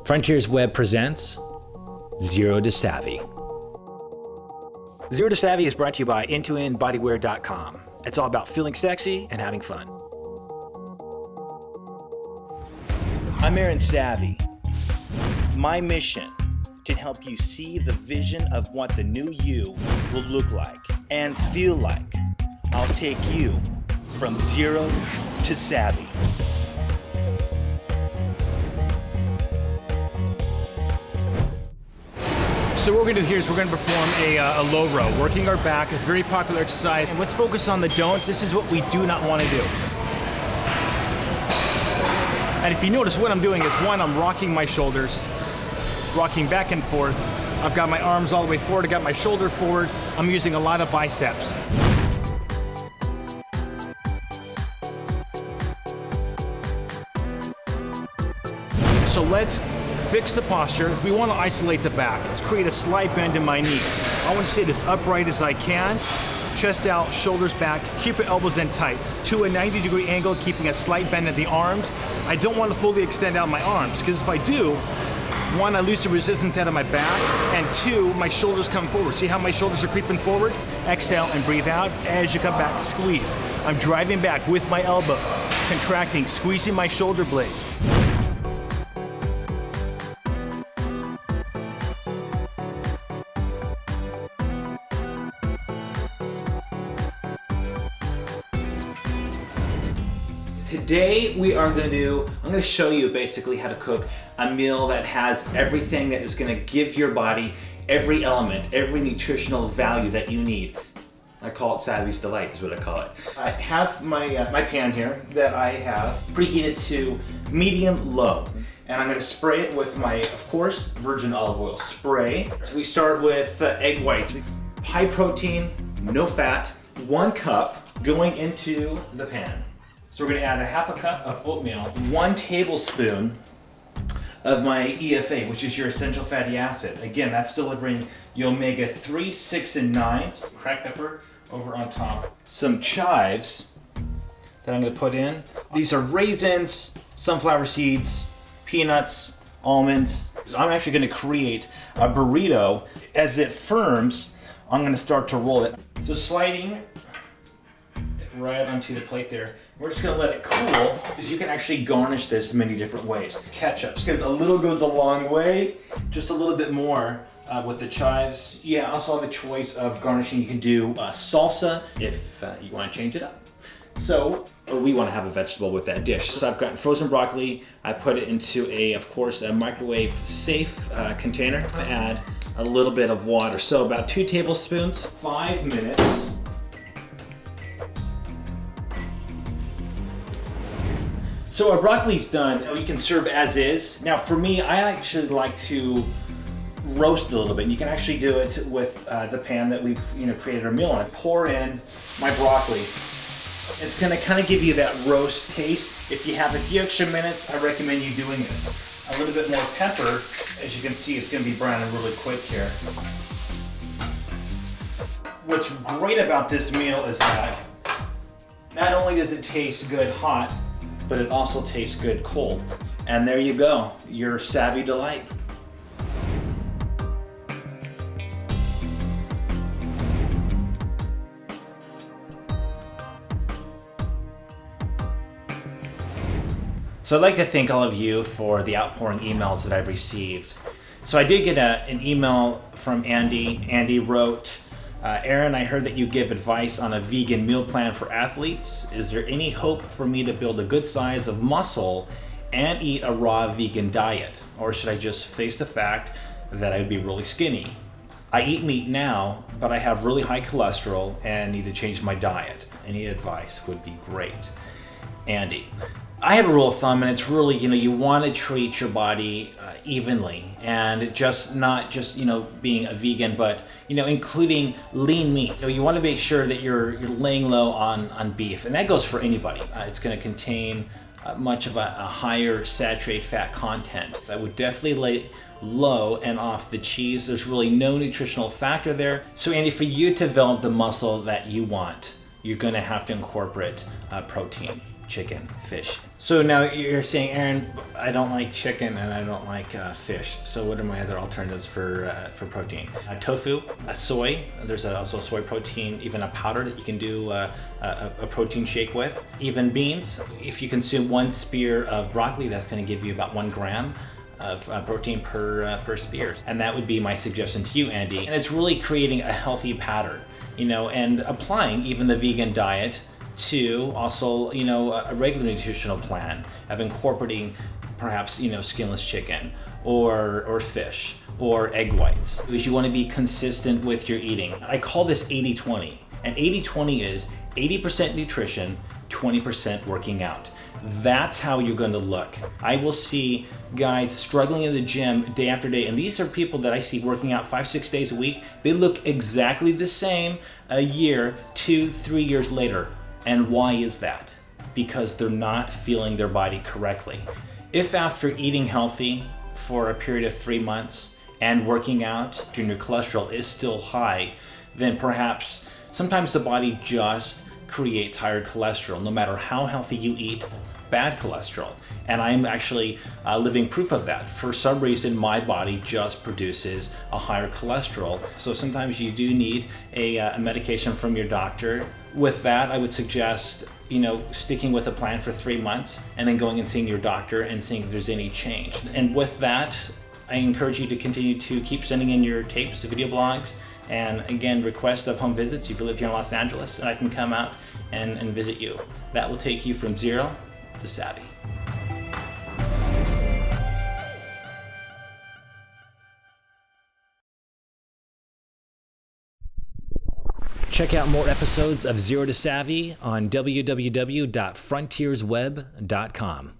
Frontiers Web presents Zero to Savvy. Zero to Savvy is brought to you by IntoInBodywear.com. It's all about feeling sexy and having fun. I'm Aaron Savvy. My mission to help you see the vision of what the new you will look like and feel like. I'll take you from zero to savvy. So what we're going to do here is we're going to perform a low row, working our back, a very popular exercise. And let's focus on the don'ts. This is what we do not want to do. And if you notice, what I'm doing is, one, I'm rocking my shoulders, rocking back and forth. I've got my arms all the way forward, I got my shoulder forward. I'm using a lot of biceps. So let's fix the posture. If we want to isolate the back, let's create a slight bend in my knee. I want to sit as upright as I can, chest out, shoulders back, keep your elbows in tight to a 90-degree angle, keeping a slight bend in the arms. I don't want to fully extend out my arms, because if I do, one, I lose the resistance out of my back, and two, my shoulders come forward. See how my shoulders are creeping forward? Exhale and breathe out. As you come back, squeeze. I'm driving back with my elbows, contracting, squeezing my shoulder blades. Today I'm going to show you basically how to cook a meal that has everything that is going to give your body every element, every nutritional value that you need. I call it Savvy's Delight is what I call it. I have my pan here that I have preheated to medium low. And I'm going to spray it with my, of course, virgin olive oil spray. So we start with egg whites. High protein, no fat, 1 cup going into the pan. So we're going to add a half a cup of oatmeal, 1 tablespoon of my EFA, which is your essential fatty acid. Again, that's delivering your omega-3, 6, and 9s. Cracked pepper over on top. Some chives that I'm going to put in. These are raisins, sunflower seeds, peanuts, almonds. I'm actually going to create a burrito. As it firms, I'm going to start to roll it. So sliding it right onto the plate there. We're just gonna let it cool, because you can actually garnish this many different ways. Ketchup, because a little goes a long way. Just a little bit more with the chives. Yeah, also have a choice of garnishing. You can do salsa if you want to change it up. So, or we want to have a vegetable with that dish. So I've got frozen broccoli. I put it into of course, a microwave safe container. I'm gonna add a little bit of water. So about 2 tablespoons, 5 minutes. So our broccoli's done. You can serve as is. Now for me, I actually like to roast it a little bit. And you can actually do it with the pan that we've created our meal on. Pour in my broccoli. It's gonna kind of give you that roast taste. If you have a few extra minutes, I recommend you doing this. A little bit more pepper. As you can see, it's gonna be browning really quick here. What's great about this meal is that not only does it taste good hot, but it also tastes good cold. And there you go, your Savvy Delight. So I'd like to thank all of you for the outpouring emails that I've received. So I did get an email from Andy. Andy wrote, Aaron, I heard that you give advice on a vegan meal plan for athletes. Is there any hope for me to build a good size of muscle and eat a raw vegan diet? Or should I just face the fact that I'd be really skinny? I eat meat now, but I have really high cholesterol and need to change my diet. Any advice would be great. Andy, I have a rule of thumb, and it's really, you want to treat your body evenly, and not just being a vegan, but including lean meats. So you want to make sure that you're laying low on beef, and that goes for anybody. It's going to contain much of a higher saturated fat content. I would definitely lay low and off the cheese. There's really no nutritional factor there. So Andy, for you to develop the muscle that you want, you're going to have to incorporate protein. chicken, fish. So now you're saying, Aaron, I don't like chicken and I don't like fish. So what are my other alternatives for protein? Tofu, soy. There's also soy protein, even a powder that you can do a protein shake with. Even beans. If you consume 1 spear of broccoli, that's going to give you about 1 gram of protein per spear. And that would be my suggestion to you, Andy. And it's really creating a healthy pattern, and applying even the vegan diet to also, a regular nutritional plan of incorporating perhaps, skinless chicken or fish or egg whites. Because you want to be consistent with your eating. I call this 80-20. And 80-20 is 80% nutrition, 20% working out. That's how you're going to look. I will see guys struggling in the gym day after day, and these are people that I see working out 5-6 days a week. They look exactly the same a year, 2-3 years later. And why is that? Because they're not feeling their body correctly. If after eating healthy for a period of 3 months and working out, and your cholesterol is still high, then perhaps sometimes the body just creates higher cholesterol. No matter how healthy you eat, bad cholesterol. And I'm actually living proof of that. For some reason, my body just produces a higher cholesterol. So sometimes you do need a medication from your doctor. With that, I would suggest, sticking with a plan for 3 months and then going and seeing your doctor and seeing if there's any change. And with that, I encourage you to continue to keep sending in your tapes, video blogs, and again, requests of home visits if you live here in Los Angeles, and I can come out and visit you. That will take you from 0 to savvy. Check out more episodes of Zero to Savvy on www.frontiersweb.com.